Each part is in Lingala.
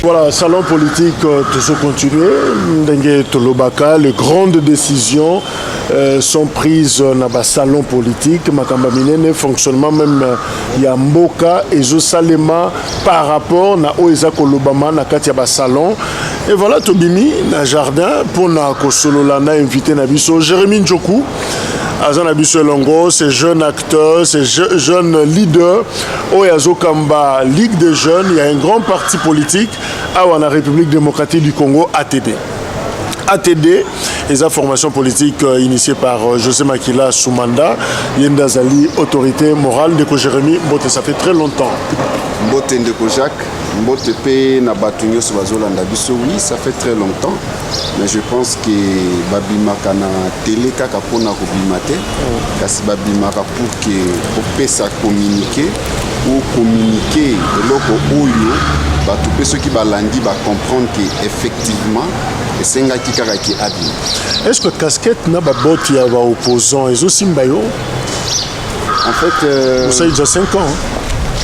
Voilà, salon politique, toujours continué. Les grandes décisions sont prises dans le salon politique. Makambamine, fonctionnement même Yamboka et Zosalema par rapport à Oeza Kolobama na Katia salon. Et voilà, Tobimi, dans le jardin, pour na Kosololana invité Nabiso, Jérémy Ndjoku. Azan Abisso Longo, ces jeunes acteurs, ces jeunes leaders, Oyazo Kamba, Ligue des jeunes, il y a un grand parti politique à la République démocratique du Congo, ATD. ATD, les informations politiques initiées par José Makila Soumanda, Yendazali, autorité morale de Jérémy Mbote, ça fait très longtemps. Mbote Ndeko Jacques, Mbote P, Nabatunyo Soubazolanda Bisso, oui, ça fait très longtemps. Mais je pense que Babimaka na télé kaka pona kobimate, kasi Babimaka pour que opesa communiquer ou communiquer loko oyo, ba tout ceux qui balandi ba comprendre que effectivement esenga kikaka ki abi. Est-ce que casquette na ba boti ya ba opposant et aussi mbayo? En fait, ça il y a déjà 5 ans.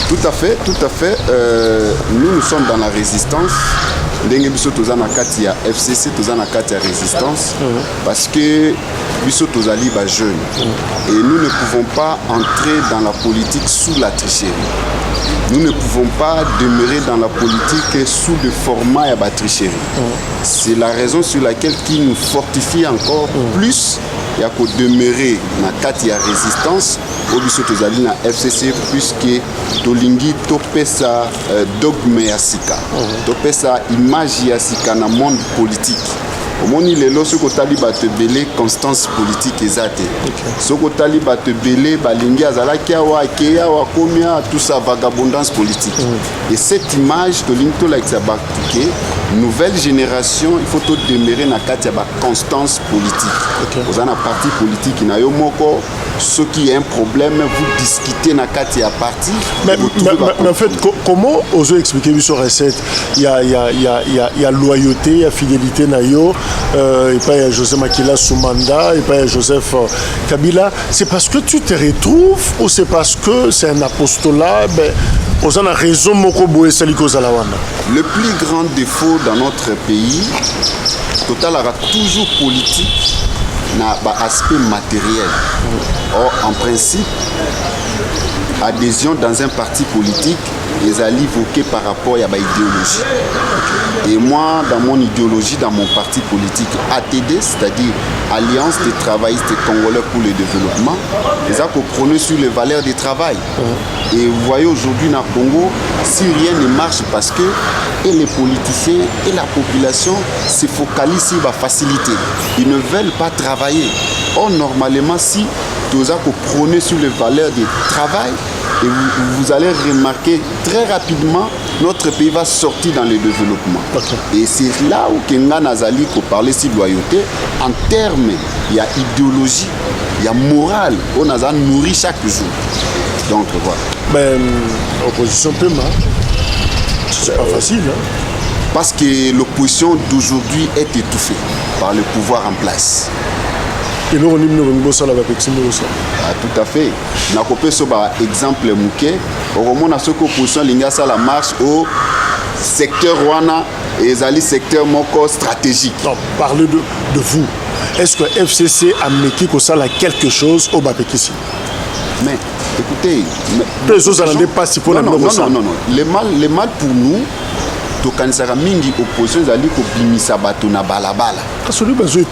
Tout à fait, tout à fait. Nous sommes dans la résistance. Ndenge biso tozana kati ya FCC tozana kati ya résistance parce que biso tozali ba jeune et nous ne pouvons pas entrer dans la politique sous la tricherie. Nous ne pouvons pas demeurer dans la politique sous le format ya ba tricherie. C'est la raison sur laquelle qui nous fortifie encore plus ya ko demeurer na kati ya résistance au biso tozali na FCC puisque tolingi topesa dogme ya sika. Topesa image ya sika na monde politique. Omoni lelo soko tali batebele constance politique ezate. Soko tali batebele balingi azalaki awa keya wa komia tout ça vagabondance politique. Et cette image tolingi to like ça batike nouvelle génération il faut to demeurer na kati ya ba constance politique. Vous avez un parti politique na yo moko ce qui est un problème vous discutez na kati ya parti. Mais en fait comment oser expliquer sur recette il y a loyauté, il y a fidélité na yo et pas il y a José Makila Soumanda et pas il y a Joseph Kabila, c'est parce que tu te retrouves ou c'est parce que c'est un apostolat on a raison moko boye saliko zalawana. Le plus grand défaut dans notre pays total aura toujours politique na ba aspect matériel. Or en principe adhésion dans un parti politique les alliés évoqués par rapport à ma idéologie. Et moi, dans mon idéologie, dans mon parti politique ATD, c'est-à-dire Alliance des travaillistes congolais pour le développement, les a prôné sur les valeurs du travail. Et vous voyez aujourd'hui dans le Congo, si rien ne marche parce que et les politiciens et la population se focalisent sur la facilité. Ils ne veulent pas travailler. Or, normalement, si vous prônez sur les valeurs du travail, et vous allez remarquer très rapidement notre pays va sortir dans le développement. Et c'est là où Kenga Nazali peut parler de loyauté. En termes, il y a idéologie, il y a morale. On a nourri chaque jour. Donc voilà. Opposition Pema, c'est pas facile. Hein? Parce que l'opposition d'aujourd'hui est étouffée par le pouvoir en place. Et nous, on est tout à fait. N'a coupé ce exemple mouké. Au moment où ce opposition l'ingasa la marche au secteur Rwanda et les secteur moko stratégique. Non, parlez de vous. Est-ce que FCC a méqué quelque chose au Bapekissi? Mais écoutez, les autres n'en pas si pour non. Le mal pour nous. Tokanisaka mingi opposition zali ko bimisa bato na balabala.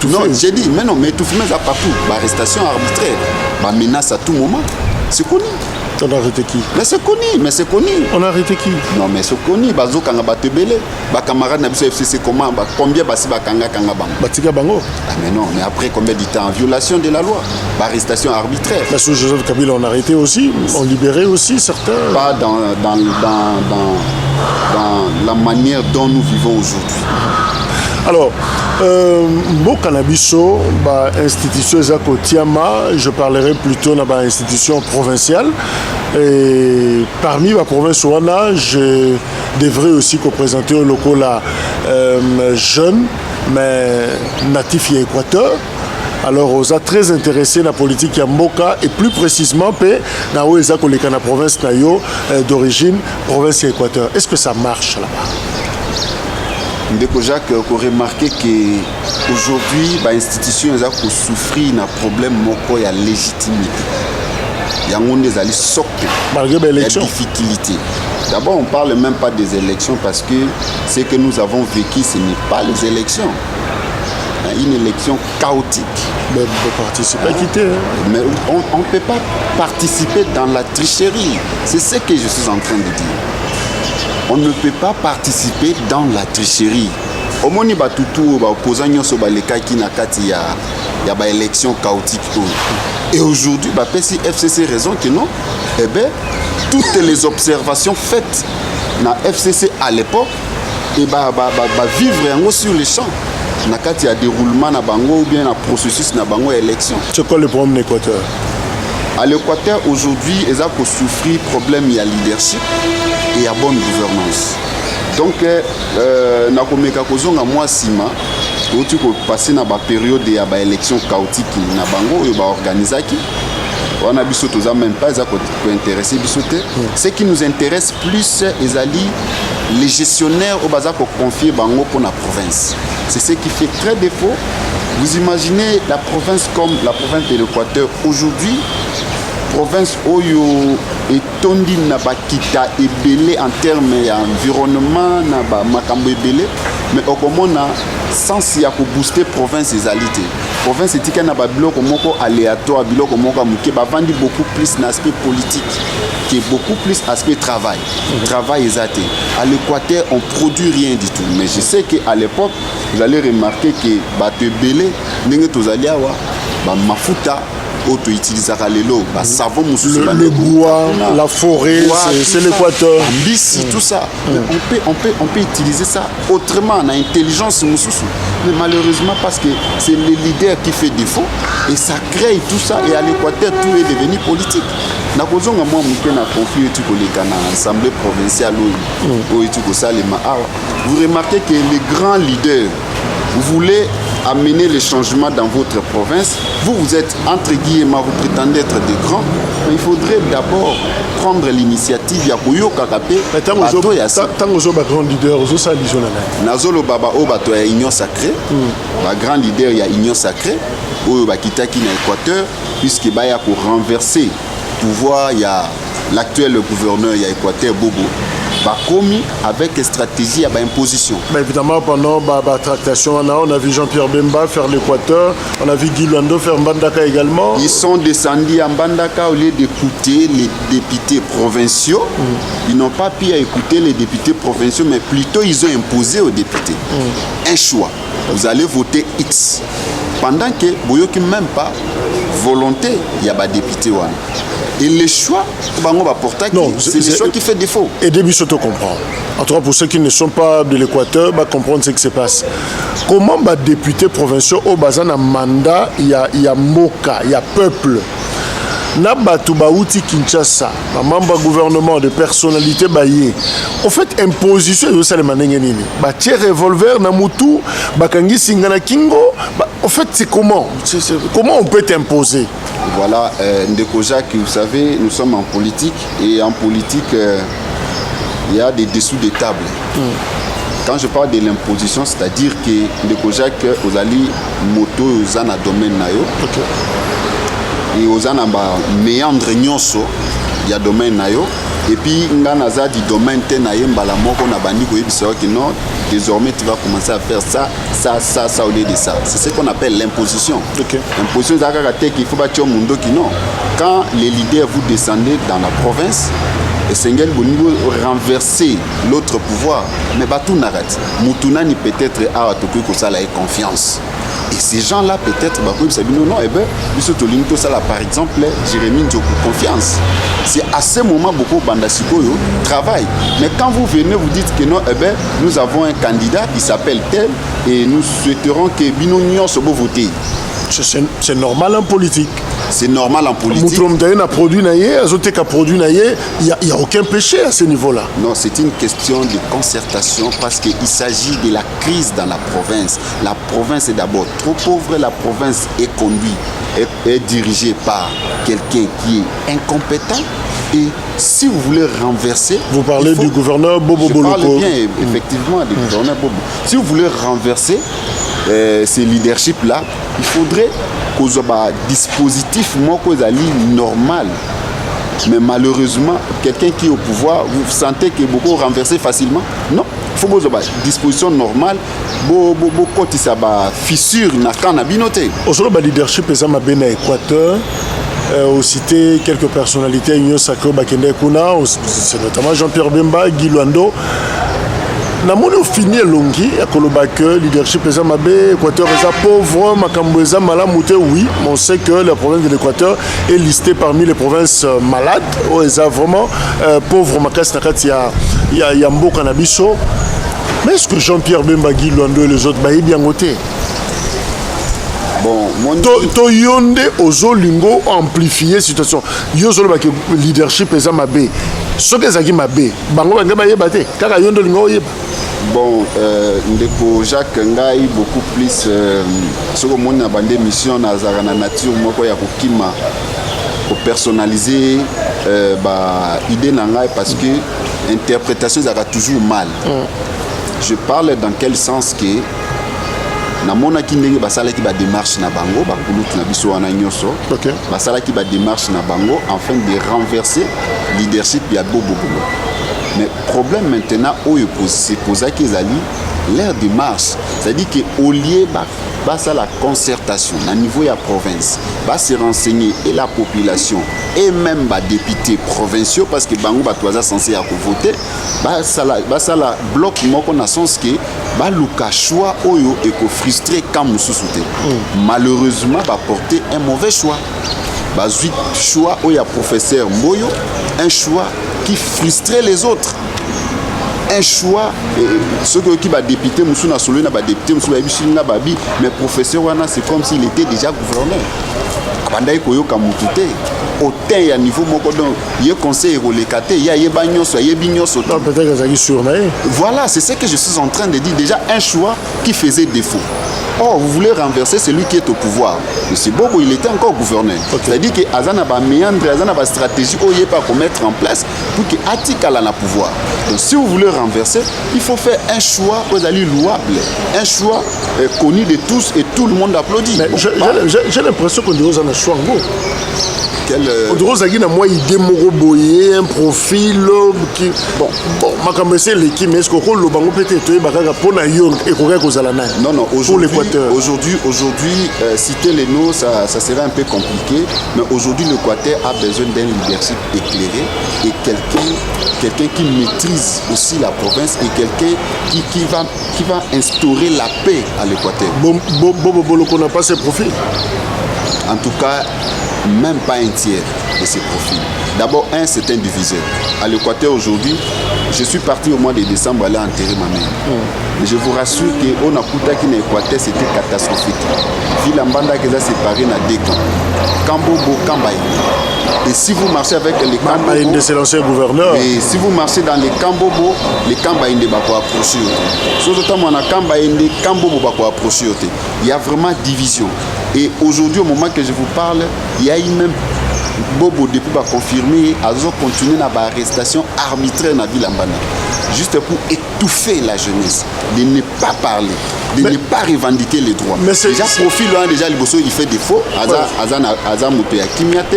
Non, j'ai dit mais non mais tout fait ça partout, arrestation arbitraire, menace à tout moment. C'est connu. On a arrêté qui? Mais c'est connu. On a arrêté qui? Non mais c'est connu, bazo kanga batebele, ba camarade na biso FCC comment combien basi ba kanga bango. Batika bango. Ah mais non, mais après combien de temps en violation de la loi, arrestation arbitraire. Mais sous Joseph Kabila on a arrêté aussi, on libéré aussi certains. Pas dans la manière dont nous vivons aujourd'hui. Alors, Mbokanabiso, institution Zakotiama, je parlerai plutôt de l'institution provinciale. Et parmi ma province, je devrais aussi représenter un local jeune, mais natif et Équateur. alors on est très intéressé dans la politique ya mboka et plus précisément na oeza koleka na province na yo d'origine province ya Équateur. Est-ce que ça marche là-bas? Ndeko Jacques, on remarqué que aujourd'hui l'institution a souffrir d'un problème moko ya légitimité. Il y a des sortes de difficultés. D'abord, on ne parle même pas des élections parce que ce que nous avons vécu, ce n'est pas les élections. Une élection chaotique. Mais participer, quitter. Mais on ne peut pas participer dans la tricherie. C'est ce que je suis en train de dire. On ne peut pas participer dans la tricherie. Au moins, batutu opposant nyoso baleka ki na kati ya ba élection chaotique. Et aujourd'hui, si FCC raison que non, eh bien, toutes les observations faites na FCC à l'époque, et vivre sur les champs. Na kati ya déroulement na bango ou bien na processus na bango élection. C'est quoi le problème de l'Équateur? À l'Équateur aujourd'hui, ils ont souffert problème il y a leadership et il y a bonne gouvernance. Donc na komeka kozonga moi sima otu ko passer na ba période ya ba élection chaotique na bango et ba organisaki. On a biso toza même pas ça ko intéresser biso te. Ce qui nous intéresse plus les gestionnaires au bazar pour confier bango pour la province. C'est ce qui fait très défaut. Vous imaginez la province comme la province de l'Équateur aujourd'hui, province Oyo et Tondi n'a pas quitté ebélé en termes d'environnement, n'a pas makambo ebélé, mais au comment on a sens ya ko booster province des alités. Province etika na ba biloko moko aléatoire, biloko moko muke ba vandi beaucoup plus l'aspect politique, qui est beaucoup plus aspect travail. Travail exacté. À l'Équateur, on produit rien du tout. Mais je sais qu'à l'époque, vous allez remarquer que bateau belé, n'engé tozalia wa, ba mafuta auto utilisera les lots, savon le bois, la forêt, c'est l'Équateur. Bissi, tout ça. On peut utiliser ça autrement, en intelligence. Mais malheureusement, parce que c'est le leader qui fait défaut et ça crée tout ça. Et à l'Équateur, tout est devenu politique. Vous remarquez que les grands leaders, vous voulez amener les changements dans votre province. Vous êtes entre guillemets, vous prétendez être des grands, mais il faudrait d'abord prendre l'initiative. Il y a Koyo Kakapé. Tant que vous êtes grand leader, vous êtes un Nazolo Baba Obato, il y a Union Sacrée. Le grand leader, il y a Union Sacrée. Ou Bakitaki na Équateur, puisqu'il y a pour renverser le pouvoir, il y a l'actuel gouverneur, il y a Équateur Bobo. Commis avec stratégie à imposition. Évidemment, pendant la tractation, on a vu Jean-Pierre Bemba faire l'Équateur, on a vu Guy Luando faire Mbandaka également. Ils sont descendus à Mbandaka au lieu d'écouter les députés provinciaux. Ils n'ont pas pu écouter les députés provinciaux, mais plutôt ils ont imposé aux députés un choix. Vous allez voter X. Pendant que vous n'avez même pas volonté, il y a des députés. Et les choix, c'est le choix qui fait défaut. Et début, je te comprends. En tout cas, pour ceux qui ne sont pas de l'Équateur, comprendre ce qui se passe. Comment les députés provinciaux au Bazan a mandat, il y a Moka, il y a peuple. Na batu bauti Kinshasa, membre gouvernement de personnalité baye. En fait, imposition yo sale manenge nini. Ba tie revolver na mutu, bakangi singana kingo. En fait, c'est comment on peut t'imposer? Voilà, Ndeko Jacques, vous savez, nous sommes en politique et en politique, il y a des dessous des tables. Quand je parle de l'imposition, c'est-à-dire que Ndeko Jacques, vous allez moto aux ana domaine nayo. Et aux ana méandre nyonso, il y a domaine nayo. Et puis, nganaza du domaine tenaye mbala moko na bandi ko yebisa que non, désormais tu vas commencer à faire ça au lieu de ça. C'est ce qu'on appelle l'imposition. L'imposition c'est qu'il faut bâtir mundo qui non. Quand les leaders vous descendez dans la province, et Sengel au niveau renverser l'autre pouvoir, mais batou n'arrête. Moutounani peut-être à Tokyo ko ça la confiance. Et ces gens-là, peut-être, non, par exemple, Jérémy Ndjoku, confiance. C'est à ce moment beaucoup Bandasiko travaille. Mais quand vous venez, vous dites que non, nous avons un candidat qui s'appelle tel et nous souhaiterons que Binognon soit voté. C'est normal en politique. C'est normal en politique. Il n'y a aucun péché à ce niveau-là. Non, c'est une question de concertation parce qu'il s'agit de la crise dans la province. La province est d'abord trop pauvre, la province est conduite, est dirigée par quelqu'un qui est incompétent. Et si vous voulez renverser... Vous parlez du gouverneur Bobo Boloko. Je parle bien, effectivement, du gouverneur Bobo. Si vous voulez renverser ces leaderships-là, il faudrait qu'il y ait un dispositif normal. Mais malheureusement, quelqu'un qui est au pouvoir, vous sentez que beaucoup renversé facilement? Non. Il faut que vous ayez une disposition normale. Beaucoup de fissure dans le canabinoté. Aujourd'hui, le leadership est à Équateur. Au cité quelques personnalités, c'est notamment Jean-Pierre Bemba, Guy Luando. Namoni au fini longi à Kolobake, leadership est Mabé, Équateur est pauvre, Makambo est malamouté, oui, on sait que la province de l'Équateur est listée parmi les provinces malades, où est vraiment pauvre, Makas Nakati, il y a Mbo Kanabiso. Mais est-ce que Jean-Pierre Bemba, Guy Luando et les autres, bah, bien voté? Bon, to yonde ozolingo amplifier situation yozo le leadership eza mabe soki ezaki mabe bango banga bayeba te kaka yondo lingo oyeba. Bon, ndeko Jacques ngai beaucoup plus soko moni na bande mission na zara na nature moko ya kokima ko personnaliser ba idée na ngai parce que interprétation ça toujours mal. Je parle dans quel sens que na mona ki ndenge basala ki ba démarche na bango ba kulutu na biso wana nyoso basala ki ba démarche na bango afin de renverser leadership ya Bobo. Mais problème maintenant oyo c'est posa ki ezali leur démarche, c'est-à-dire que au lieu ça la concertation à niveau de la province, se renseigner et la population et même les députés provinciaux parce que bango batwaza censé à voter, ça la bloc moko na sens que luka choix oyo et ko frustré quand mususuté. Malheureusement porter un mauvais choix. Bazuit choix oyo professeur Mboyo, un choix qui frustrait les autres. Un choix, ceux qui sont députés, mais professeur, c'est comme s'il était déjà gouverneur. Autant il y a niveau il y a conseil il y a voilà, c'est ce que je suis en train de dire. Déjà un choix qui faisait défaut. Or, vous voulez renverser celui qui est au pouvoir. M. Bobo, il était encore gouverneur. C'est-à-dire que Azana va méandre, Azana va stratégie, il pas qu'on mettre en place pour que Atika la pouvoir. Donc, si vous voulez renverser, il faut faire un choix louable, un choix connu de tous et tout le monde applaudit. J'ai l'impression qu'on dirait un choix en gros. On dirait moi idée boyé un profil qui bon c'est l'équipe mais est-ce que le bango peut-être pour na yo et non aujourd'hui citer les noms ça serait un peu compliqué, mais aujourd'hui l'Équateur a besoin d'un leadership éclairé et quelqu'un qui maîtrise aussi la province et quelqu'un qui va instaurer la paix à l'Équateur. Bobo Boloko n'a pas ses profils. En tout cas, même pas un tiers de ces profils. D'abord, c'est un diviseur. À l'Équateur aujourd'hui, je suis parti au mois de décembre aller enterrer ma mère. Mais je vous rassure qu'on a coupé qui l'Équateur, c'était catastrophique. Ville Mbanda qui a séparé dans deux camps. Kambobo, Kambaye. Et si vous marchez avec les Kambobo, c'est l'ancien gouverneur. Et si vous marchez dans les Kambobo, les Kambaye ne vont pas approcher. Sauf que moi, Kambaye, les Kambobo vont pas approcher. Il y a vraiment division. Et aujourd'hui, au moment que je vous parle, il y a eu même Bobo depuis va confirmer, ils ont continué l'arrestation arbitraire dans la ville Mbanda. Juste pour étouffer la jeunesse, de ne pas parler, de ne pas revendiquer les droits. Mais déjà, profil, déjà, il fait défaut. Azan Moutoya Kimiate.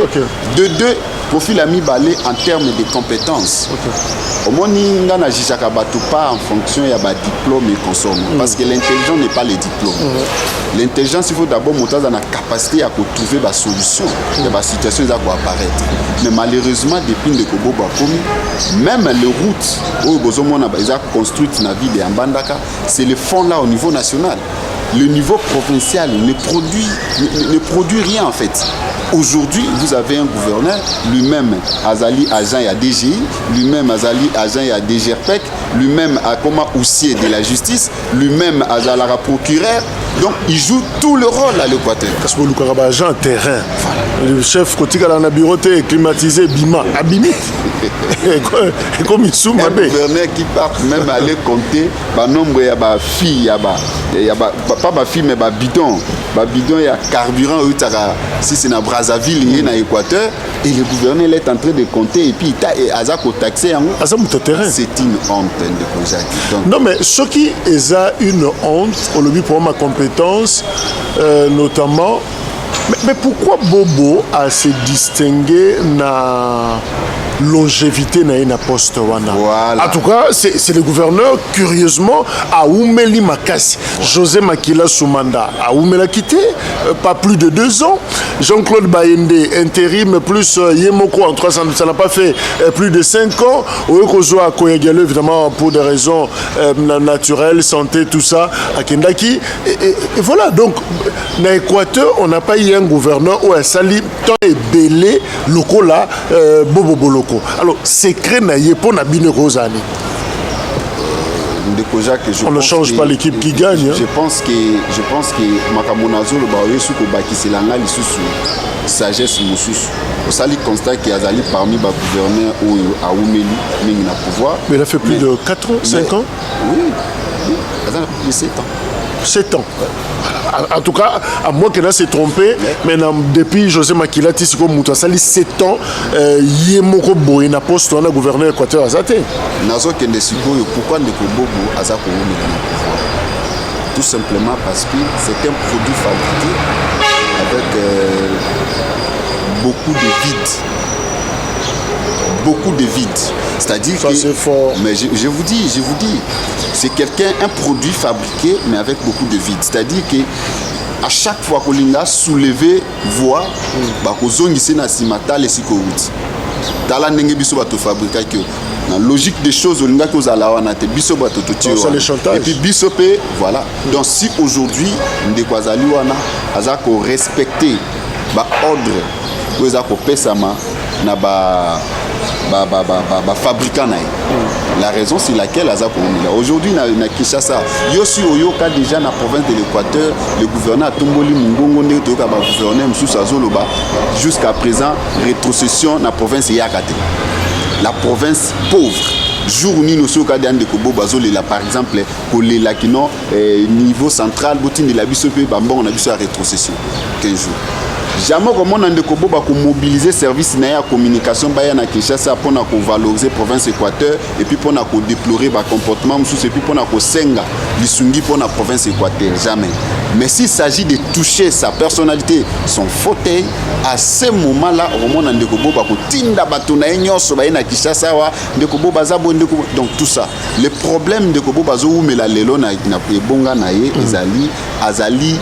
De deux, profil a mis balai en termes de compétences. Au moins, il n'y a pas en fonction de diplôme et consomme. Parce que l'intelligence n'est pas le diplôme. L'intelligence, il faut d'abord monter dans la capacité à trouver des solutions. Il y a des situations qui vont apparaître. Mais malheureusement, depuis le Kobo Bakomi, même les routes où ils ont construites dans la ville de Mbandaka, c'est le fond là au niveau national. Le niveau provincial ne produit rien en fait. Aujourd'hui, vous avez un gouverneur, lui-même Azali agent et à DGI, lui-même Azali agent et à DGRPEC, lui-même a comme oussier de la justice, lui-même Azalara procureur. Donc il joue tout le rôle à l'Équateur. Parce que le agent terrain, le chef côté dans la bureau climatisé, bima, abimi. Comme il souma. Un gouverneur qui part même aller compter le nombre de filles, pas ma fille mais bidon. Bidon il y a carburant si c'est dans Brazzaville, il est dans l'Équateur et le gouverneur est en train de compter et puis il a taxé. C'est une honte de projet. Non mais ce qui est une honte, on le dit pour ma compétence, notamment. Mais pourquoi Bobo a se distingué na longévité na une poste wana? Voilà. En tout cas, c'est le gouverneur, curieusement, à Oumeli Makassi. José Makila Soumanda a Oumela quitté, pas plus de 2 ans. Jean-Claude Bayende, intérim, plus Yemoko en 300, ça n'a pas fait plus de 5 ans. Oyekozo a Koyagale, évidemment, pour des raisons naturelles, santé, tout ça, à Kendaki. Et voilà, donc, dans l'Équateur, on n'a pas eu un gouverneur où un sali tant est belé, locaux là, Bobo Boloko. Alors, secret na yepo na bine Rosani. On ne change pas l'équipe qui gagne. Je pense que Makamonazo le baoye sous Kobaki c'est l'anga lisusu sagesse mususu. Au sali constat qu'il y a parmi les gouverneurs ou à Oumeli mais na pouvoir. Mais il a fait plus de 4 ans, 5 ans. Oui. Il a plus de 7 ans. 7 ans. En tout cas, à moins qu'elle s'est trompé, mais depuis José Makila, Tissiko Moutassali, 7 ans, Yemoko Boye n'a pas posté un gouverneur équateur à Zate. Pourquoi ne Bobo à Zate? Tout simplement parce que c'est un produit fabriqué avec beaucoup de vide. Beaucoup de vide. C'est-à-dire ça, que. C'est fort. Mais je vous dis, c'est un produit fabriqué, mais avec beaucoup de vide. C'est-à-dire que à chaque fois qu'on a soulevé voix, la logique des choses, et puis bisopé, voilà. Donc si aujourd'hui, on a respecté l'ordre, fabricant la raison c'est laquelle aujourd'hui na Kinshasa yosi oyoka déjà na province de l'Équateur le gouverneur Tomboli Mungongo nde toyoka ba gouverneur mususu azoloba jusqu'à présent rétrocession na province yakate la province pauvre jour où nous sommes de Kobo Bazolela par exemple kolela kino niveau central botine la biso pe bambon on a biso à rétrocession 15 jours. Jamais comment on a mobiliser le service de communication à Kinshasa pour valoriser la province Équateur et puis pour déplorer le comportement et puis pour senga l'Isungi pour la province Équateur. Jamais. Mais s'il s'agit de toucher sa personnalité, son fauteuil, à ce moment-là, donc tout ça. Le problème de Kobo Bazo ou Melalelo na Ebonga nae ezali azali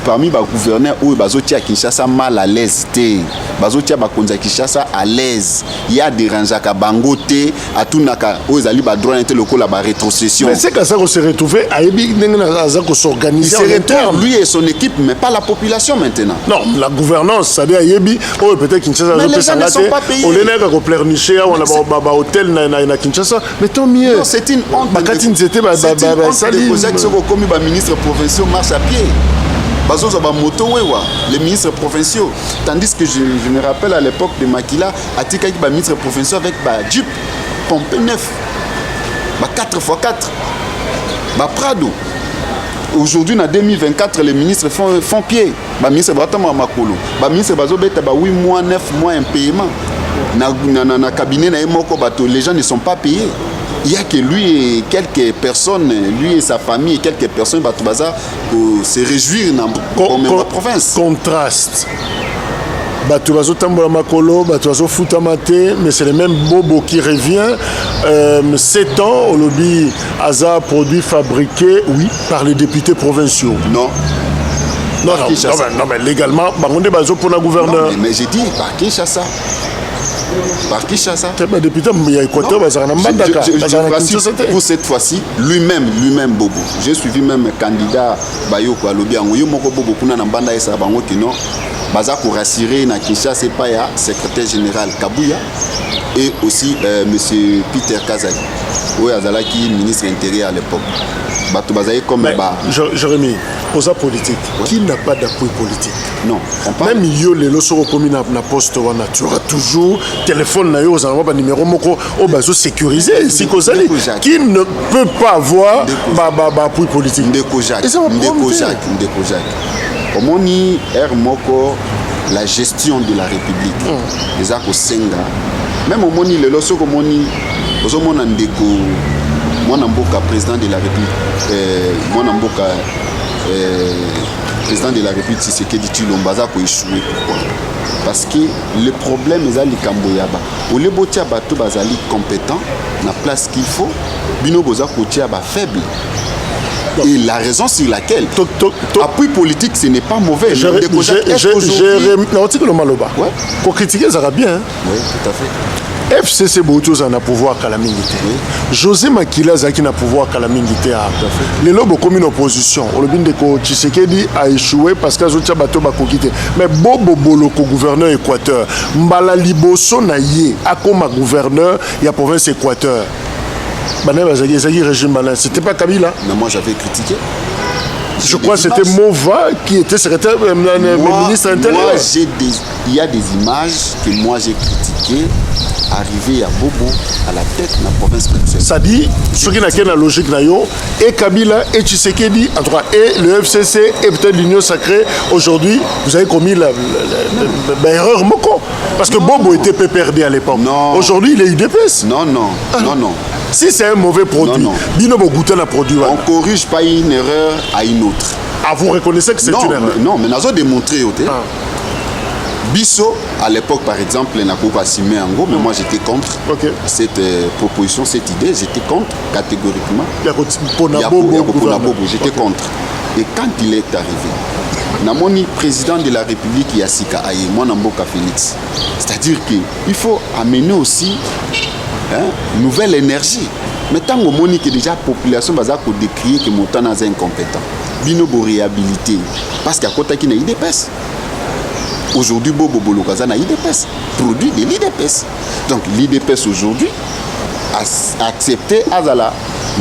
parmi les gouverneurs où bazotia Kinshasa mal à l'aise té bazotia bakonza Kinshasa à l'aise il y a des ranjaka bangote à tout naka où ezali ba droit inter local la rétrocession. Mais c'est que ça qu'on s'est retrouvé à Ebi qu'on s'organise lui et son équipe mais pas la population maintenant. Non, la gouvernance ça dit à Ebi oh peut-être Kinshasa mais les gens ne sont pas payés. On est là qu'on pleurnicher on a ba hôtel na Kinshasa mais tant mieux. C'est une honte. Bakatine c'était ba sali comme ba ministre provinciaux marche à pied. Les ministres provinciaux. Tandis que je me rappelle à l'époque de Makila, Atika qui ministre provinciaux avec Jeep, pompé neuf, 4x4, Prado. Aujourd'hui, en 2024, les ministres font pied. Les ministres Makolo. Les ministres 8 mois, 9 mois en paiement. Dans le cabinet, les gens ne sont pas payés. Il n'y a que lui et quelques personnes, lui et sa famille et quelques personnes pour se réjouir dans la province. Contraste. Batuazo Tambola Makolo, Batuazo Futamate, mais c'est le même Bobo qui revient. 7 ans, au lobby Aza, produit fabriqué, oui, par les députés provinciaux. Non. Non, mais légalement, on est pour le gouverneur. Mais j'ai dit par Kinshasa. Par Kinshasa. Député, il y a Équateur, pour cette fois-ci, lui-même Bobo. J'ai suivi même candidat Bayoko Alobi Angoyo Moko Bobo Kuna Nambanda et Sabango Kino. Baza pour rassurer na Kinshasa, c'est pas ya secrétaire général Kabouya et aussi monsieur Peter Kazali. Oui, Azalaki, ministre intérieur à l'époque. Jérémy, posa politique. Ouais. Qui n'a pas d'appui politique? Non. Même yo les loso commis na poste wana, tu auras toujours téléphone na yo za numéro moko au bazo sécurisé si kozali. Qui ne peut pas avoir appui politique? Ndeko Jacques. Omoni R moko la gestion de la République. Les ako senga. Même omoni le loso komoni ozomona ndeko Mwana Mboka, président de la République, Mwana Mboka, président de la République, c'est ce que dit Tulombaza pour échouer. Pourquoi? Parce que le problème est à l'Ikamboyaba. Au Lebotia Bato Bazali compétent, na place qu'il faut, Bino Boza Kotia ba faible. Et la raison sur laquelle appui politique, ce n'est pas mauvais. J'ai le maloba. Pour critiquer, ça va bien. Oui, tout à fait. FCC Boutos en a pouvoir qu'à la milité. José Makila Zaki n'a pouvoir qu'à la milité. Les lobes comme une opposition. Le bin de Tshisekedi a échoué parce que Zotia Bato Bakokité. Mais Bobo Boloko, gouverneur Équateur, Mbala Liboso Naye, a comme gouverneur, il y a province Équateur. C'était pas Kabila. Mais moi j'avais critiqué. Je crois que c'était Mova qui était secrétaire ministre intérieur. Il y a des images que moi j'ai critiquées. Arrivé à Bobo, à la tête de la province de ça dit, ce qui n'a qu'une logique, et Kabila, et Tshisekedi, en tout cas, et le FCC, et peut-être l'Union sacrée, aujourd'hui, vous avez commis l'erreur Moko. Parce que Bobo était PPRD à l'époque. Aujourd'hui, il est UDPS. Non. Si c'est un mauvais produit, Binobo goûter un produit. On ne corrige pas une erreur à une autre. Ah, vous reconnaissez que c'est une erreur? Non, mais nous avons démontré. Bisso, à l'époque, par exemple, n'a pas assumé en gros, mais moi j'étais contre cette proposition, cette idée, j'étais contre catégoriquement. J'étais contre. Et quand il est arrivé, Namoni, président de la République, Yassika Aye, moi Namboka Félix, c'est-à-dire qu'il faut amener aussi nouvelle énergie. Mais tant que Moni qui déjà la population va décrire que Montana est incompétent, binobo réhabilité, parce qu'à côté qui n'a IDPS. Aujourd'hui, Bobo Bolokaza n'a IDPS, produit de l'IDPS. Donc l'IDPS aujourd'hui a accepté à la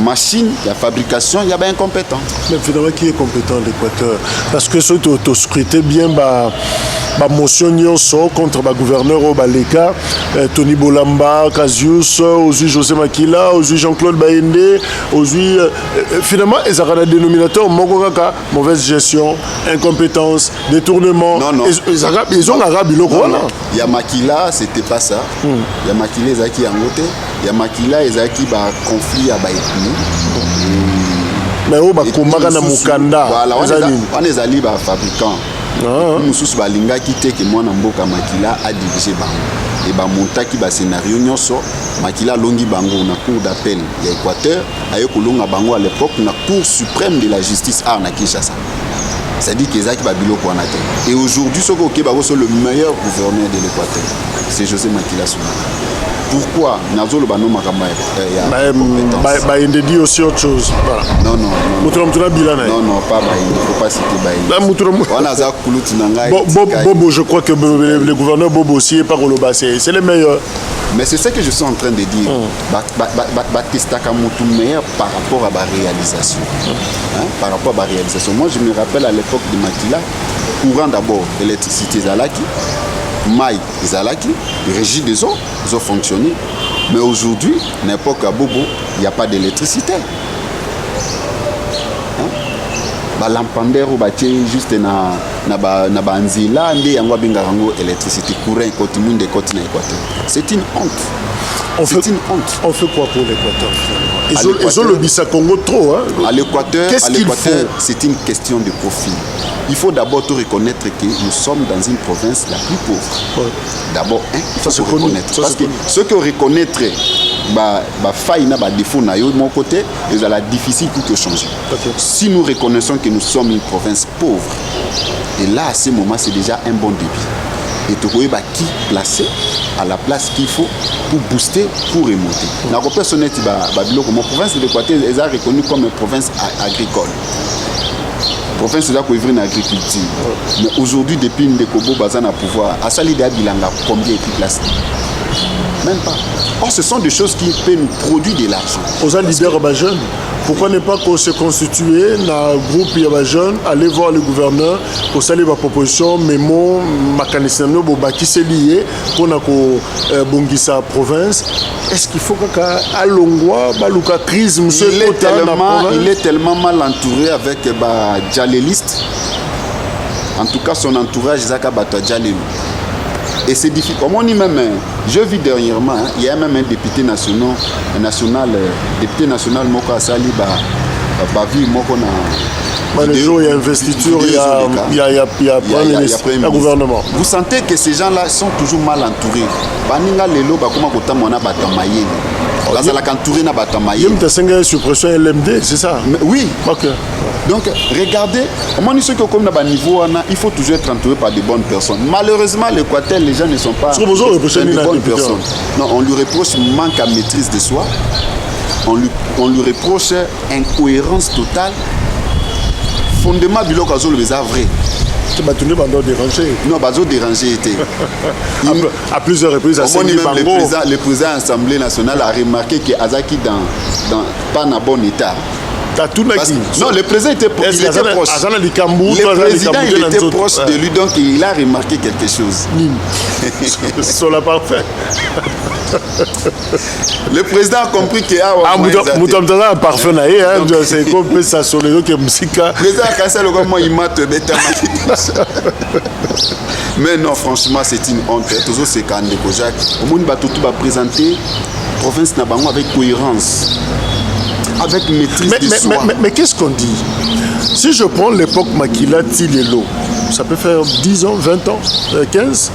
machine, la fabrication, il y a bien incompétent. Mais finalement, qui est compétent l'Équateur? Parce que ceux qui ont scruté bien la motion contre le gouverneur Obaleka, Tony Bolamba, Casius, aujourd'hui José Makila, aujourd'hui Jean-Claude Bayende, aujourd'hui finalement ils ont un dénominateur mauvaise gestion, incompétence, détournement. Ils ont un arabe. Yamakila, c'était pas ça. Yamakila, ils ont qui en côté. Yamakila, ils ont qui conflit à Baïkini. Mais on va combattre na mukanda. Voilà, on est allé fabricant. Mususu balinga kité que moi Mboka Makila a dirigé bango. Et ba montaki ba scénario nyonso Makila longi bango na cour d'appel ya Équateur, ayo kolonga bango à l'époque na cour suprême de la justice na Kinshasa. C'est-à-dire que Zaki Babilo pour Anatel. Et aujourd'hui, ce qui est le meilleur gouverneur de l'Équateur, c'est José Makila Soumana. Pourquoi Nazolo Bano Makamba il dit aussi autre chose. Non, pas Baï. Il ne faut pas citer Baï. Bobo, je crois que le gouverneur Bobo aussi est par Oloba, c'est le meilleur. Mais c'est ce que je suis en train de dire. Batista Kamutu meilleur par rapport à la réalisation. Par rapport à la réalisation. Moi, je me rappelle à l'époque de Makila, courant d'abord électricité Zalaki, Maï Zalaki, régie des eaux, ils ont fonctionné. Mais aujourd'hui, n'importe à Bobo, il n'y a pas d'électricité. Lampander ou juste na banzila ndi yango bengarango électricité courant côté monde de côté na Équateur. C'est une honte. On fait quoi pour l'Équateur? Ils ont le Bissa Congo trop. À l'Équateur, c'est une question de profil. Il faut d'abord te reconnaître que nous sommes dans une province la plus pauvre. D'abord, il faut reconnaître. Parce que ceux qui reconnaître faille na défaut na yo de mon côté, il sera difficile pour te changer. Si nous reconnaissons que nous sommes une province pauvre, et là à ce moment c'est déjà un bon début. et tu vois qui placer à la place qu'il faut pour booster, pour remonter. La personne comme province de l'Équateur est reconnue comme une province agricole. Province de l'agriculture. Mais aujourd'hui, depuis Ndekobo Bazana pouvoir, à Salida Bilanga, combien est place? Même pas. Or, ce sont des choses qui peuvent nous produire de l'argent. Aux leaders jeunes, pourquoi ne pas se constituer dans un groupe de jeunes, aller voir le gouverneur pour saluer ma proposition, mémo, mécanisme, qui s'est lié pour bongisa province. Est-ce qu'il faut qu'à Longwa, la crise, il est tellement mal entouré avec Djaléliste. En tout cas, son entourage, Zaka Bata Djalélou. Et c'est difficile. Comme on dit même, je vis dernièrement, il y a même un député national, député national Moko Asali, Bavi Moko na. Le jour il y a investiture, il y a premier ministre, il y a gouvernement. Vous sentez que ces gens-là sont toujours mal entourés. Baninga lelo bakoma kotamona batamaye. Là, la entouré na batamaye. Il y a une suppression LMD, c'est ça? Oui. Ok. Donc, regardez, il faut toujours être entouré par de bonnes personnes. Malheureusement, l'Équateur, les gens ne sont pas de bonnes personnes. Non, on lui reproche manque à maîtrise de soi. On lui reproche incohérence totale. Fondement du local, le vrai. Tu m'as tenu pendant déranger. Non, bazo dérangé était. À plusieurs reprises, le président de l'Assemblée nationale a remarqué que Azaki pas dans bon état. Non, le président était proche. Le président il était proche de lui, donc il a remarqué quelque chose. Sur la parfait. Le président a compris que un parfum c'est comme ça sur les autres musique. Le président a cassé le comment il m'a te bêta. Mais non, franchement, c'est une honte. Toujours c'est quand Kojak. Au monde va tout présenter province Nabango avec cohérence. Avec maîtrise de soi. Mais qu'est-ce qu'on dit? Si je prends l'époque Makila Tilelo, ça peut faire 10 ans, 20 ans, 15,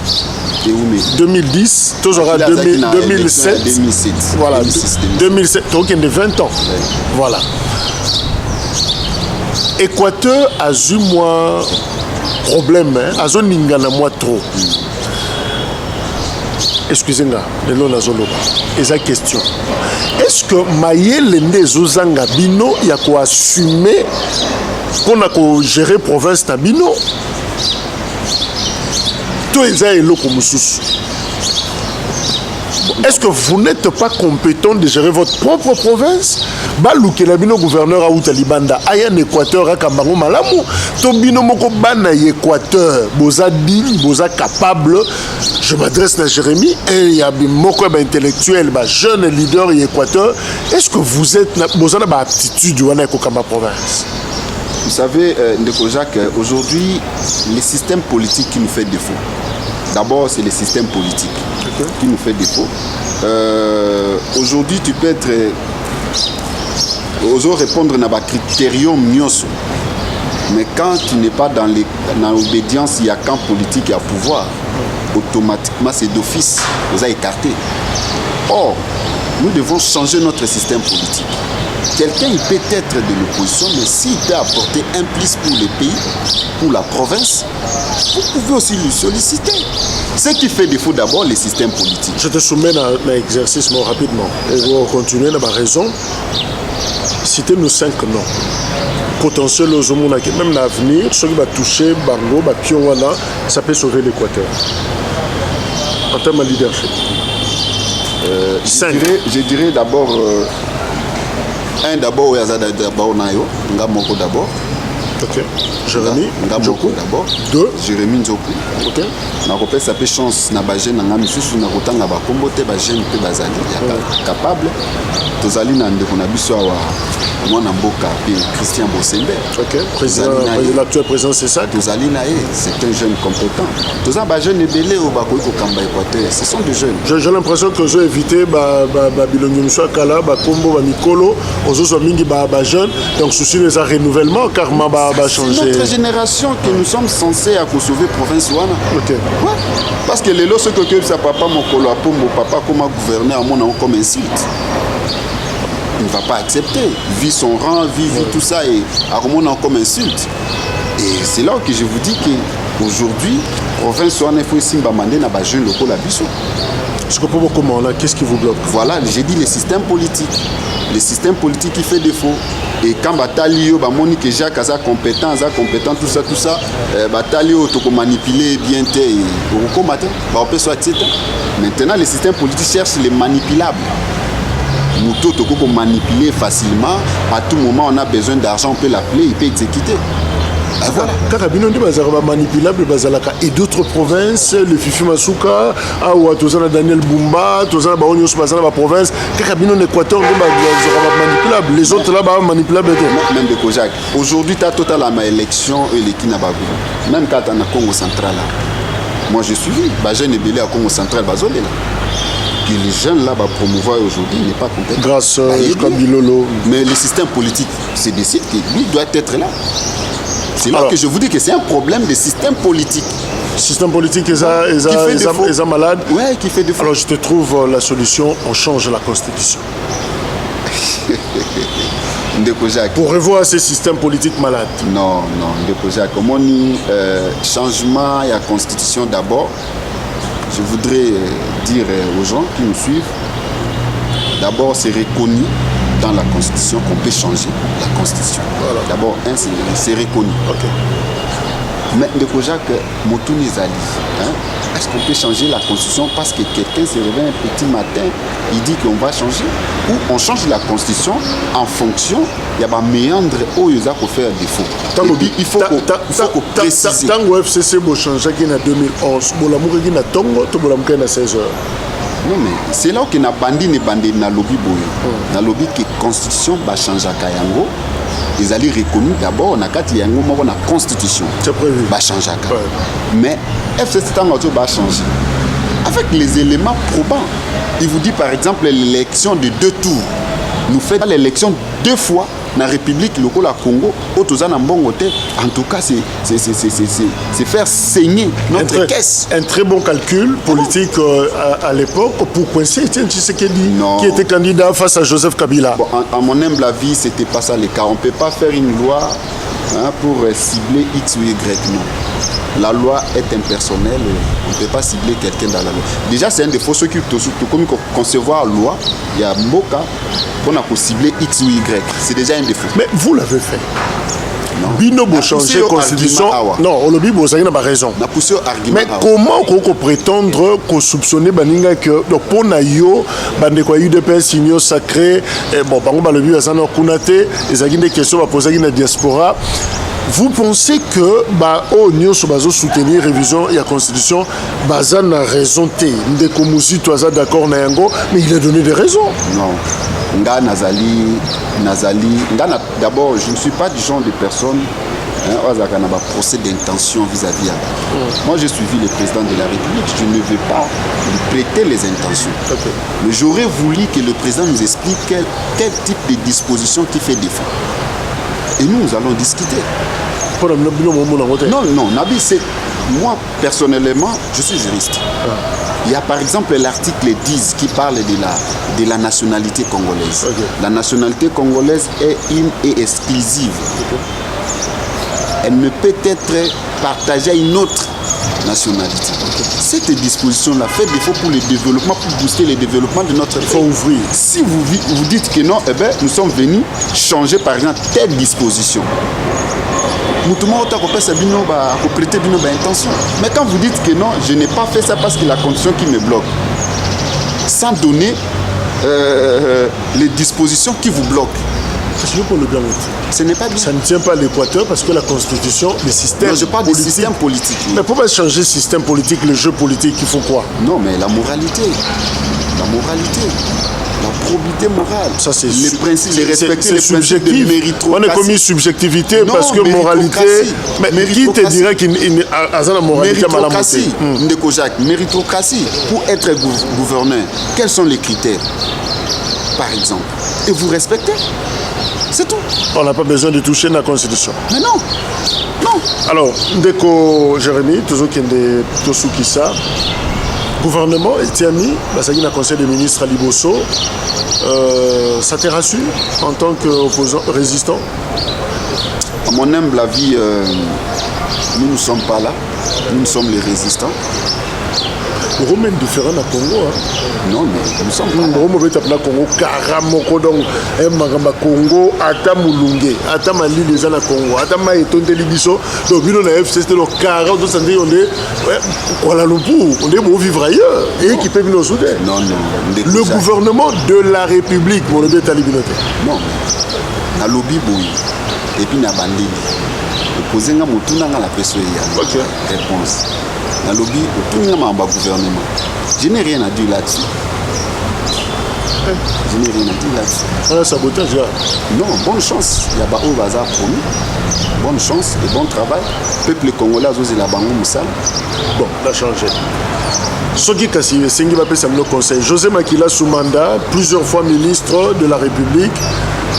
2010, toujours à 2007. 2007. Voilà, 2007, donc il y a 20 ans. Voilà. Équateur a eu moins problème, a eu ningana moins trop. Excusez-moi, le nom nazoloba. Et sa question. Est-ce que Mayele Ndezozanga Bino y a quoi assumer qu'on a gérer province Tabino? Tout est là et l'eau comme sous. Est-ce que vous n'êtes pas compétent de gérer votre propre province? Balouke la bino gouverneur à Outalibanda, Ayan Équateur à Kambango Malamu, Tobino Moko Bana Équateur, Boza digne, Boza capable. Je m'adresse à Jérémy, et il y a Moko intellectuel, jeune leader Équateur. Est-ce que vous êtes Boza na aptitude ou Kama province? Vous savez, Ndeko Jacques, aujourd'hui, le système politique qui nous fait défaut. D'abord, c'est le système politique qui nous fait défaut. Aujourd'hui, tu peux être... Oser répondre à un critérium nyoso. Mais quand tu n'es pas dans l'obédience, il y a camp politique et à pouvoir, automatiquement, c'est d'office. Vous avez écarté. Or, nous devons changer notre système politique. Quelqu'un, il peut être de l'opposition, mais s'il peut apporter un plus pour le pays, pour la province, vous pouvez aussi lui solliciter. Ce qui fait défaut d'abord, le système politique. Je te soumets à l'exercice rapidement. Et vous continuez dans ma raison. Citez nos 5 noms. Potentiel aux hommes, même l'avenir, ceux qui vont toucher Bango, Pionwana, ça peut sauver l'Équateur. En termes de leadership. Je dirais d'abord. Un d'abord, d'abord Nayo, Ngamoko d'abord. Ok. Jérémy Ngamoko d'abord. 2. Jérémy Nzoku. Ok. Nakopé ça peut chance na bagé na ngamisu na kotanga ba kombote ba jeune pe bazali capable. Tozali na ndeko na biso wa mwana mboka pe Christian Bosembe. Ok. L'actuel président c'est ça. Tozali na c'est un jeune compétent. Toza ba jeune belé au ba koiko kamba Équateur. Ce sont des jeunes. J'ai l'impression que j'ai évité bilongi muso kala ba kombo ba mikolo ozo mingi ba jeune donc souci les renouvellement car ma changer. C'est notre génération que nous sommes censés à sauver province wana. Ok. Ouais. Parce que les lots ce que sa papa mon colo mon papa comme gouverneur à mon nom comme insulte. Il ne va pas accepter. Vit son rang, vit tout ça et à mon nom comme insulte. Et c'est là que je vous dis que Aujourd'hui, province wana faut simba mandé na ba jeune locaux la biso. Je comprends pas comment là, qu'est-ce qui vous bloque? Voilà, j'ai dit le système politique. Le système politique qui fait défaut. Et quand Batalio, Monique et Jacques a compétent, tout ça, Batalio, tu peux manipuler bien tes. On peut soit titre. Maintenant, le système politique cherche les manipulables. Nous, tu peux manipuler facilement. À tout moment, on a besoin d'argent, on peut l'appeler, il peut exécuter. Voilà. Carabino dit manipulable et d'autres provinces, le Fifi Masuka, Daniel Bumba, la province, Carabino en Équateur manipulable. Les autres là manipulables. Même de Kojak. Aujourd'hui, tu as total à ma élection et les Kinabagou. Même quand tu as le Congo central là. Moi je suis jeune et belé à Congo central Bazolé là. Que les jeunes là promouvoir aujourd'hui n'est pas compétent. Grâce à Bilolo. Mais le système politique se décide que lui doit être là. C'est là que je vous dis que c'est un problème de système politique. Système politique, ils sont malades. Oui, qui fait défaut. Alors je te trouve la solution, on change la constitution. Pour revoir ces systèmes politiques malades. Non, Ndekojak. Comme on dit, changement et la constitution d'abord, je voudrais dire aux gens qui nous suivent, d'abord c'est reconnu dans la Constitution qu'on peut changer la Constitution. Voilà. D'abord, c'est reconnu. Okay. Mais de Kojak, Motouni Zali, est-ce qu'on peut changer la Constitution parce que quelqu'un se réveille un petit matin, il dit qu'on va changer? Ou on change la Constitution en fonction, il y a des méandres où il y a pour faire défaut. Il faut qu'on précise. Tant que FCC a changé en 2011, il y a Tongo, il y a 16 heures. Non mais c'est là que na bandi na lobby boyo. Na lobby que constitution ba changer kayango. Ils allaient reconnu d'abord na kati yango moko na constitution. C'est prévu. Ba changer ka. Mais FCC tango ba changer. Avec les éléments probants. Il vous dit par exemple l'élection de 2 tours. Nous faisons l'élection 2 fois dans la République locale à Congo, en tout cas, c'est faire saigner notre caisse. Un très bon calcul politique à l'époque pour coincer Etienne Tshisekedi, qui était candidat face à Joseph Kabila. Bon, à mon humble avis, ce n'était pas ça le cas. On ne peut pas faire une loi pour cibler X ou Y. Non. La loi est impersonnelle, on ne peut pas cibler quelqu'un dans la loi. Déjà, c'est un défaut, ceux qui comme concevoir la loi, il y a un cas qu'on a pour cibler X ou Y. C'est déjà un défaut. Mais vous l'avez fait. Non. Bino bo changer constitution. Non, on le dit, vous avez raison. Mais comment on peut prétendre qu'on soupçonne baninga que donc pour nayo bande quoi UDPS signaux sacré bon bango ba le but azana kunate les agines des questions à poser dans la diaspora. Vous pensez que nous sommes soutenir révision et la constitution bazan a raison té ndeko musi toza d'accord na yango mais il a donné des raisons. Non. D'abord, je ne suis pas du genre de personne procès d'intention vis-à-vis. Moi, j'ai suivi le président de la République. Je ne veux pas lui prêter les intentions. Okay. Mais j'aurais voulu que le président nous explique quel type de disposition qui fait défaut. Et nous allons discuter. Non, Nabi, c'est... Moi, personnellement, je suis juriste. Il y a par exemple l'article 10 qui parle de la nationalité congolaise. Okay. La nationalité congolaise est une et exclusive. Okay. Elle ne peut être partagée à une autre nationalité. Okay. Cette disposition-là fait défaut pour le développement, pour booster le développement de notre pays. Il faut ouvrir. Si vous dites que non, eh bien, nous sommes venus changer par exemple telle disposition. Mais quand vous dites que non, je n'ai pas fait ça parce que la condition qui me bloque, sans donner les dispositions qui vous bloquent. Ce n'est pas bien. Ça ne tient pas à l'Équateur parce que la constitution, le système. Non, je parle du système politique. Oui. Mais pourquoi changer le système politique, le jeu politique, il faut quoi? Non, mais la moralité. La moralité. La probité morale. Ça, c'est les principes, les respecter les principes de méritocratie. On est commis subjectivité non, parce que moralité. Mais qui te dirait qu'il y a la moralité méritocratie. Méritocratie. Pour être gouverneur, quels sont les critères, par exemple? Et vous respectez. C'est tout. On n'a pas besoin de toucher la constitution. Mais non. Non. Alors, Ndeko Jérémy, toujours qui est Tosukisa. Gouvernement, Etiami, Basagui na conseil des ministres à Liboso, ça t'a rassuré en tant qu'opposant, résistant? À mon humble avis, nous ne sommes pas là. Nous sommes les résistants. Romain différent à Congo. Non, mais nous sommes pas là. Romain est à Congo. Karamoko donc Magamba Congo. Ata Mulunge. Ata Mali les ans à Congo. Ata Maïton Télévision. Donc nous on a FC c'était le Kara. Donc ça dit on est Kuala Lumpur. On est bon vivre ailleurs. Et qui peut venir au Soudan. Non, non. Le gouvernement de la République. Mon objet est à l'ibinoté. Non. Na lobby boy. Et puis na bandeli. Opposé nga motuna nga la personne. Ok. Réponse. Dans le lobby, tout le monde gouvernement. Je n'ai rien à dire là-dessus. Je n'ai rien à dire là-dessus. Un sabotage là. Non, bonne chance. Il y a Bao Bazar promis. Bonne chance et bon travail. Peuple congolais a osé la bango Moussal. Bon, ça a changé. Ce qui est Sengi va passer le conseil. José Makila sous mandat, plusieurs fois ministre de la République.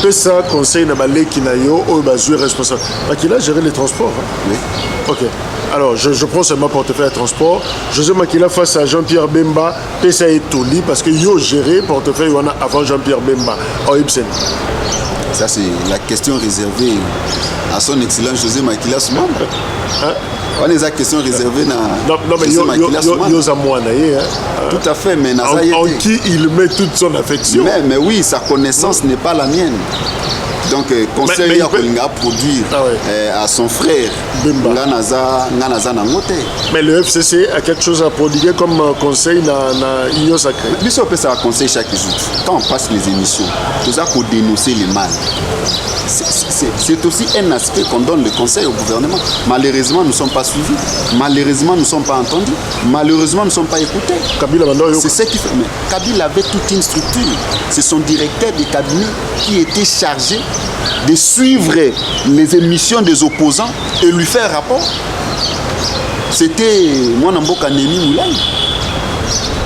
Pesa conseil na balé kinayo au bazou responsable. Makila gérer les transports. Oui. Ok. Alors, je prends seulement portefeuille à transport. José Makila face à Jean-Pierre Bemba, Pesa et Toli, parce que yo géré portefeuille avant Jean-Pierre Bemba. Oh, Ibsen. Ça, c'est la question réservée à son excellence José Makila Soumanda. Hein? On est la question réservée à José Makila Soumanda. Tout à fait, mais en qui il met toute son affection. Mais oui, sa connaissance n'est pas la mienne. Donc, conseil à produire à son frère. Mais le FCC a quelque chose à prodiguer comme conseil dans l'Union sacrée. Mais si on peut ça conseil chaque jour, quand on passe les émissions, tout ça pour dénoncer les mal. C'est aussi un aspect qu'on donne le conseil au gouvernement. Malheureusement, nous ne sommes pas suivis. Malheureusement, nous ne sommes pas entendus. Malheureusement, nous ne sommes pas écoutés. C'est ce qui fait. Mais Kabila avait toute une structure. C'est son directeur de cabinet qui était chargé de suivre les émissions des opposants et lui faire rapport. C'était Mwanamboka Nemi Moulay.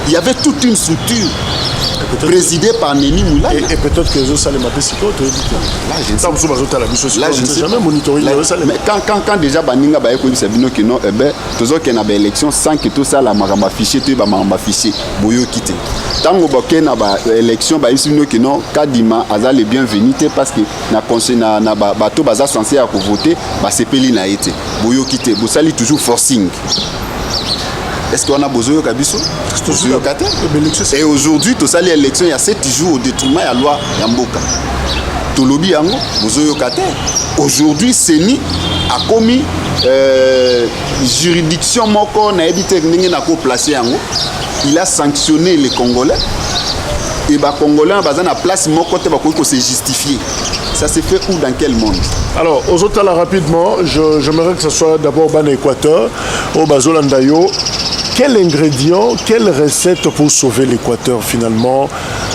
Il y avait toute une structure présidée par Nemi Moulay. Et peut-être que les salles matin si quoi tu là je ne sais là je ne sais jamais monitorer mais quand déjà baninga ba ko bisa bino kino ebe tozo ke na ba élection sans que tout ça la maramba fichier tu ba maramba fichier boyo kité tango boké na ba élection ba ici bino kino kadima azal les bienvenus parce que na conseil na bato baza censé à voter ba sepeli na été boyo kité bo sali toujours forcing. Est-ce qu'on a besoin de Kabiso? Et aujourd'hui, tout ça, l'élection, il y a 7 jours au détriment de la loi Yamboka. Tout le monde aujourd'hui, Seni a commis juridiction il a sanctionné les Congolais. Et les Congolais, ils ont place pour se justifier. Ça s'est fait où, dans quel monde? Alors, aux autres, là, rapidement, j'aimerais que ce soit d'abord Ban Équateur, au Bazolandayo. Quel ingrédient, quelle recette pour sauver l'Équateur finalement?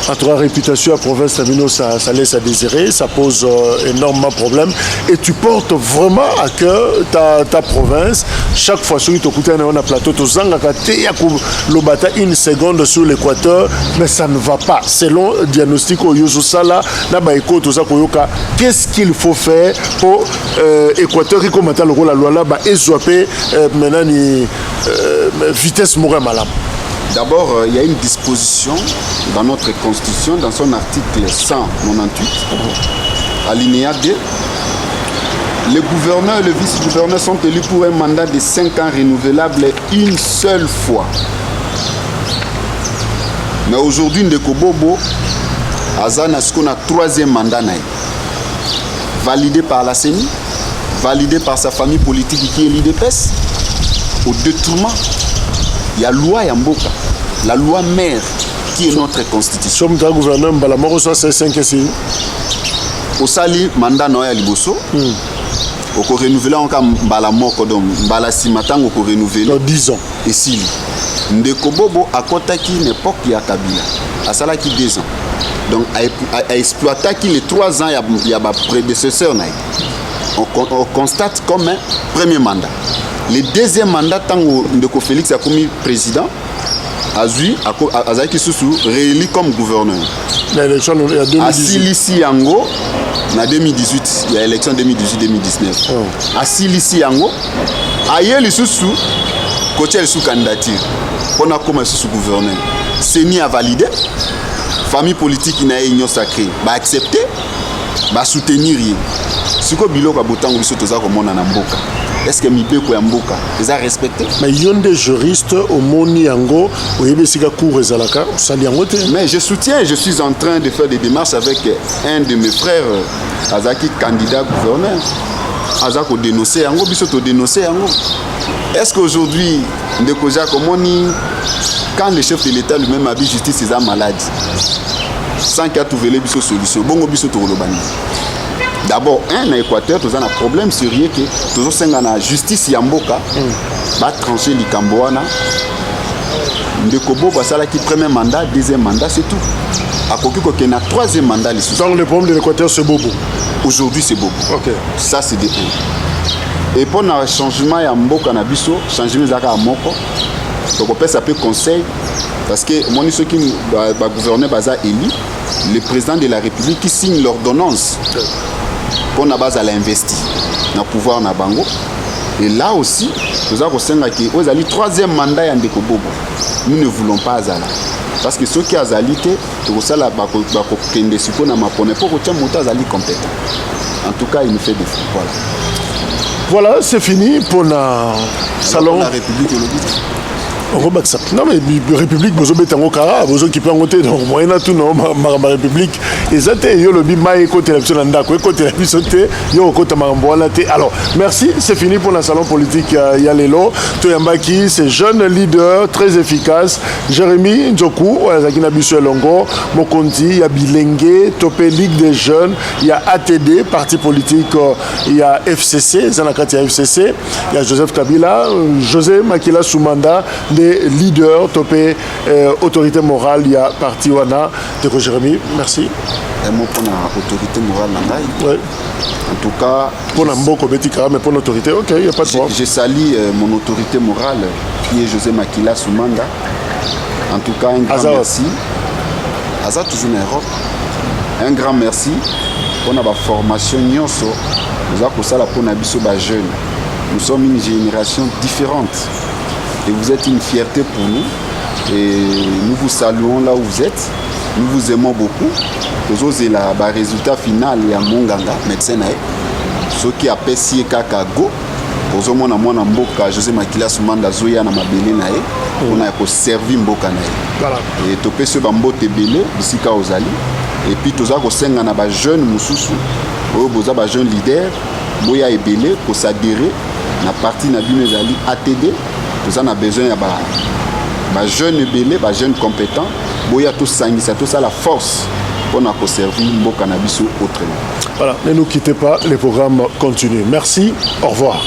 Entre la réputation à la province Tamino, ça laisse à désirer, ça pose énormément de problèmes. Et tu portes vraiment à cœur ta province. Chaque fois que tu écoutes un plateau, tu as une seconde sur l'Équateur, mais ça ne va pas. Selon le diagnostic au Yususala, qu'est-ce qu'il faut faire pour l'Équateur qui commence le rôle de la loi là, maintenant vitesse mourir malade. D'abord, il y a une disposition dans notre constitution, dans son article 198, alinéa 2. Les gouverneurs et le vice-gouverneur sont élus pour un mandat de 5 ans renouvelable une seule fois. Mais aujourd'hui, Ndeko Bobo Azana, ce qu'on a 3e mandat, validé par la CENI, validé par sa famille politique qui est l'IDPS, au détriment. Il y a la loi Yamboka, la loi mère qui est notre constitution. Somme gouverneur Mbalamoro, ça c'est 5 et 6. Au sali mandat Noya Liboso, au ko renouveler encore Mbalamoko, donc Mbalasimatan au ko renouveler 10 ans. Et si Ndeko Bobo a contacté une époque qui a Kabila, à ça qui 2 ans. Donc a exploité qui les 3 ans il y a prédécesseur. On constate comme un premier mandat. Le 2e mandat, tant que Félix a commis président, Azui a réélu comme gouverneur. L'élection il y a 2018. Assilisi Yango, en 2018, il y a l'élection 2018-2019. Assilisi Yango, ailleurs sous côté sous candidature, on a commencé sous gouverneur. Seni a validé, famille politique qui n'a union sacrée, va accepter, va soutenir. Ce que Bilo Kabotango biso toza komona na mboka. est-ce que mibeko ya mboka eza respecté? Mais il y a des juristes au moni yango oyebe sika cour ezalaka sali yango te. Mais je soutiens, je suis en train de faire des démarches avec un de mes frères azaki candidat gouverneur. Azako dénoncer yango biso to dénoncer yango. Est-ce qu'aujourd'hui ndeko Jacques omoni quand le chef de l'État lui-même a dit justice est malade sans qu'il y ait trouvé biso solution bongo biso to lobani. D'abord, un Équateur, tu as un problème sérieux que tu as la justice yamboka, va trancher les Camboana. Ndekobo, ça là qui premier mandat, deuxième mandat, c'est tout. À côté qu'il y a un troisième mandat. Donc le problème de l'Équateur, c'est Bobo. Aujourd'hui, c'est Bobo. Ok. Ça, c'est des un. Et pour le changement yamboka na biso, changement zaka moko. Donc on peut s'appeler conseil parce que moi, ceux qui gouverner baza élu, le président de la République qui signe l'ordonnance. Pour la base à l'investi dans le pouvoir na bango et là aussi nous avons que vous avez troisième mandat ya ndeko bobo nous ne voulons pas azala parce que ceux qui azalité tout ça là kende siko na mapone pour que moto azali compétent en tout cas il nous fait des fous voilà c'est fini pour la salon la République non mais la République vous avez un cara vous qui peut monter donc moyen tout non ma République et ça t'es yo le bima et côté la vision ndako et côté la vision t'es yo côté marambouana t'es alors merci c'est fini pour la salon politique Yalelo Toyambaki c'est jeune leader très efficace Jérémy Njoku Zakina Biso Longo Mokonzi ya Bilenge Topé Ligue des jeunes il y a ATD parti politique il y a FCC Zanakati FCC il y a Joseph Kabila José Makila Soumanda des leaders topé autorité morale il y a parti wana de Jérémy merci un mot pour l'autorité morale ouais. En tout cas pour la mboko betika mais pour l'autorité ok il y a pas de problème je salue mon autorité morale qui est José Makila Soumanda en tout cas un grand merci Aza toujours en Europe un grand merci pour la formation nyonso nous avons ça la pour na biso ba jeune nous sommes une génération différente et vous êtes une fierté pour nous et nous vous saluons là où vous êtes nous vous aimons beaucoup vous osez la résultat final ya monganga médecin ceux qui appellent si kaka go pour mona mona mboka José Makila Soumanda zoya na mabele na ye on a ko servir mboka na ye voilà et topé ce bambote belé bisika ozali et puis toza ko senga na ba jeune mususu oyo boza ba jeune leader boya ebele ko s'adhérer na parti na bino ezali ATD nous avons besoin de jeunes belés, de jeunes compétents. Il y a tout ça, la force pour nous servir le cannabis autrement. Voilà, ne nous quittez pas, les programmes continuent. Merci, au revoir.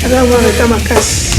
Alors, on va arrêter ma casse.